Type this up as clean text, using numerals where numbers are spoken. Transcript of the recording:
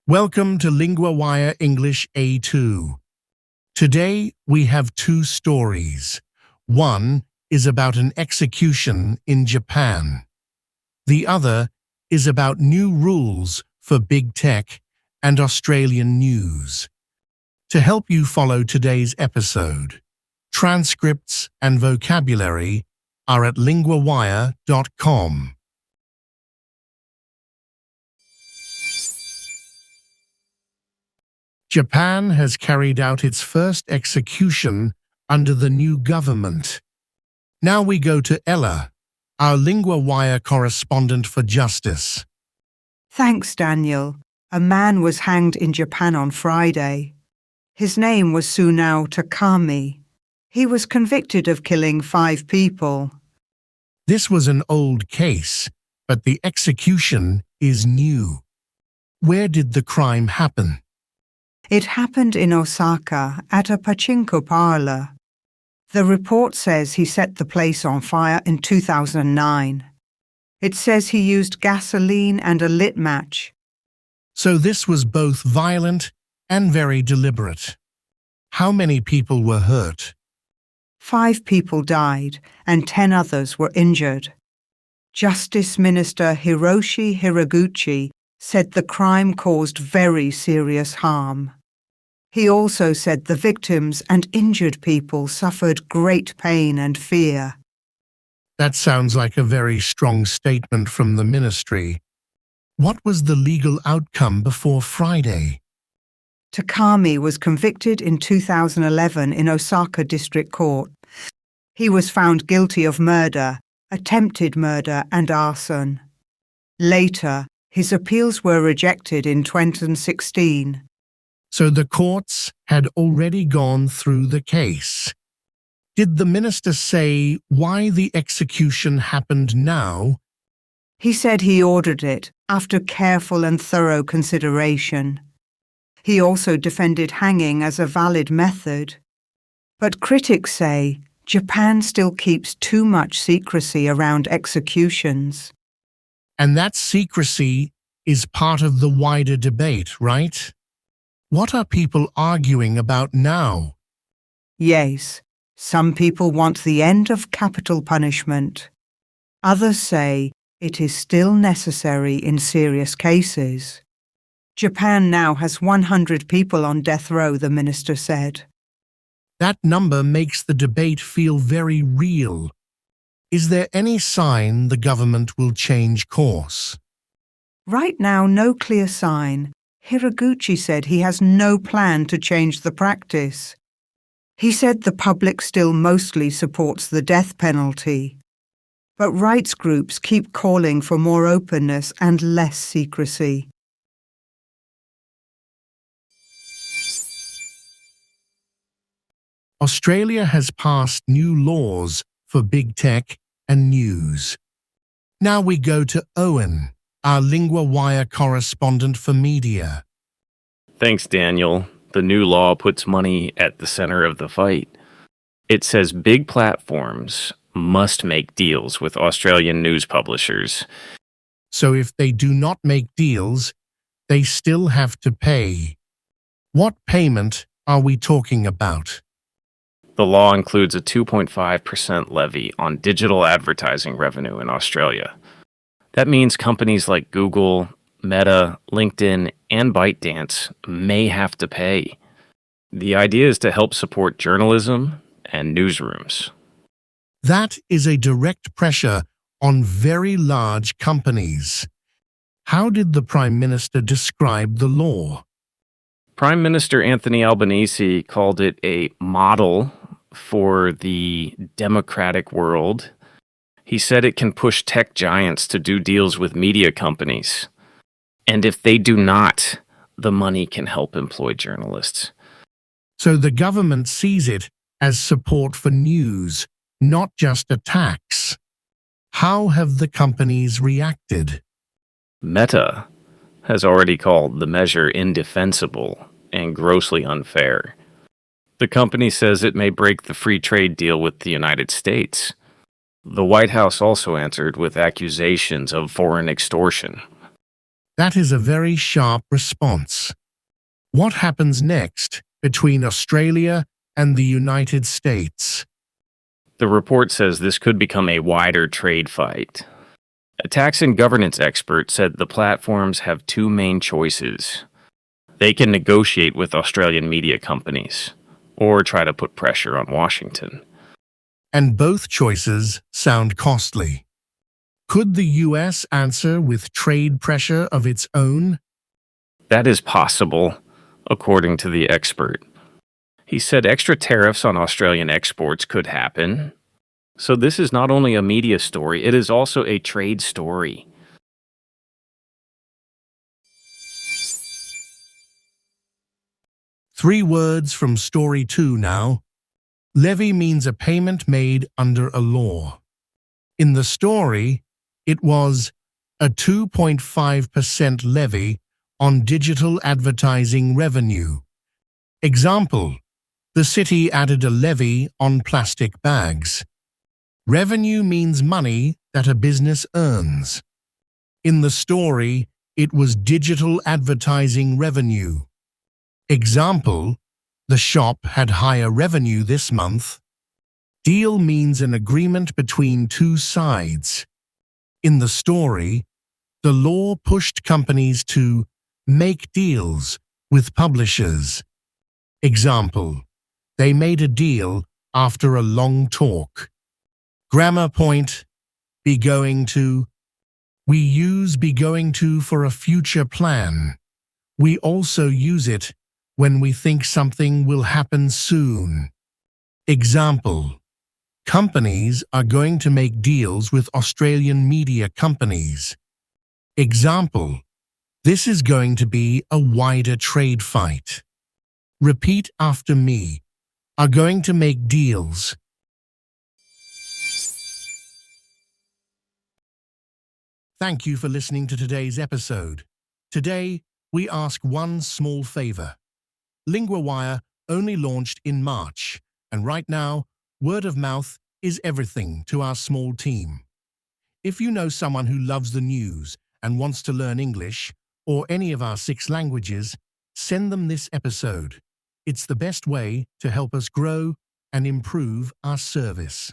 Welcome to LinguaWire English A2. Today we have two stories. One is about an execution in Japan. The other is about new rules for big tech and Australian news. To help you follow today's episode, transcripts and vocabulary are at linguawire.com. Japan has carried out its first execution under the new government. Now we go to Ella, our LinguaWire correspondent for justice. Thanks, Daniel. A man was hanged in Japan on Friday. His name was Sunao Takami. He was convicted of killing 5 people. This was an old case, but the execution is new. Where did the crime happen? It happened in Osaka at a pachinko parlor. The report says he set the place on fire in 2009. It says he used gasoline and a lit match. So this was both violent and very deliberate. How many people were hurt? 5 people died and 10 others were injured. Justice Minister Hiroshi Hiraguchi said the crime caused very serious harm. He also said the victims and injured people suffered great pain and fear. That sounds like a very strong statement from the ministry. What was the legal outcome before Friday? Takami was convicted in 2011 in Osaka District Court. He was found guilty of murder, attempted murder and arson. Later, his appeals were rejected in 2016. So the courts had already gone through the case. Did the minister say why the execution happened now? He said he ordered it after careful and thorough consideration. He also defended hanging as a valid method. But critics say Japan still keeps too much secrecy around executions. And that secrecy is part of the wider debate, right? What are people arguing about now? Yes, some people want the end of capital punishment. Others say it is still necessary in serious cases. Japan now has 100 people on death row, the minister said. That number makes the debate feel very real. Is there any sign the government will change course? Right now, no clear sign. Hiraguchi said he has no plan to change the practice. He said the public still mostly supports the death penalty. But rights groups keep calling for more openness and less secrecy. Australia has passed new laws for big tech and news. Now we go to Owen, our LinguaWire correspondent for media. Thanks, Daniel. The new law puts money at the center of the fight. It says big platforms must make deals with Australian news publishers. So if they do not make deals, they still have to pay. What payment are we talking about? The law includes a 2.5% levy on digital advertising revenue in Australia. That means companies like Google, Meta, LinkedIn, and ByteDance may have to pay. The idea is to help support journalism and newsrooms. That is a direct pressure on very large companies. How did the Prime Minister describe the law? Prime Minister Anthony Albanese called it a model for the democratic world. He said it can push tech giants to do deals with media companies. And if they do not, the money can help employ journalists. So the government sees it as support for news, not just a tax. How have the companies reacted? Meta has already called the measure indefensible and grossly unfair. The company says it may break the free trade deal with the United States. The White House also answered with accusations of foreign extortion. That is a very sharp response. What happens next between Australia and the United States? The report says this could become a wider trade fight. A tax and governance expert said the platforms have two main choices. They can negotiate with Australian media companies, or try to put pressure on Washington. And both choices sound costly. Could the US answer with trade pressure of its own? That is possible, according to the expert. He said extra tariffs on Australian exports could happen. So this is not only a media story, it is also a trade story. Three words from story 2 now. Levy means a payment made under a law. In the story, it was a 2.5% levy on digital advertising revenue. Example: the city added a levy on plastic bags. Revenue means money that a business earns. In the story, it was digital advertising revenue. Example: the shop had higher revenue this month. Deal means an agreement between two sides. In the story, the law pushed companies to make deals with publishers. Example: they made a deal after a long talk. Grammar point: be going to. We use be going to for a future plan. We also use it when we think something will happen soon. Example: companies are going to make deals with Australian media companies. Example: this is going to be a wider trade fight. Repeat after me. Are going to make deals. Thank you for listening to today's episode. Today, we ask one small favor. LinguaWire only launched in March, and right now, word of mouth is everything to our small team. If you know someone who loves the news and wants to learn English, or any of our 6 languages, send them this episode. It's the best way to help us grow and improve our service.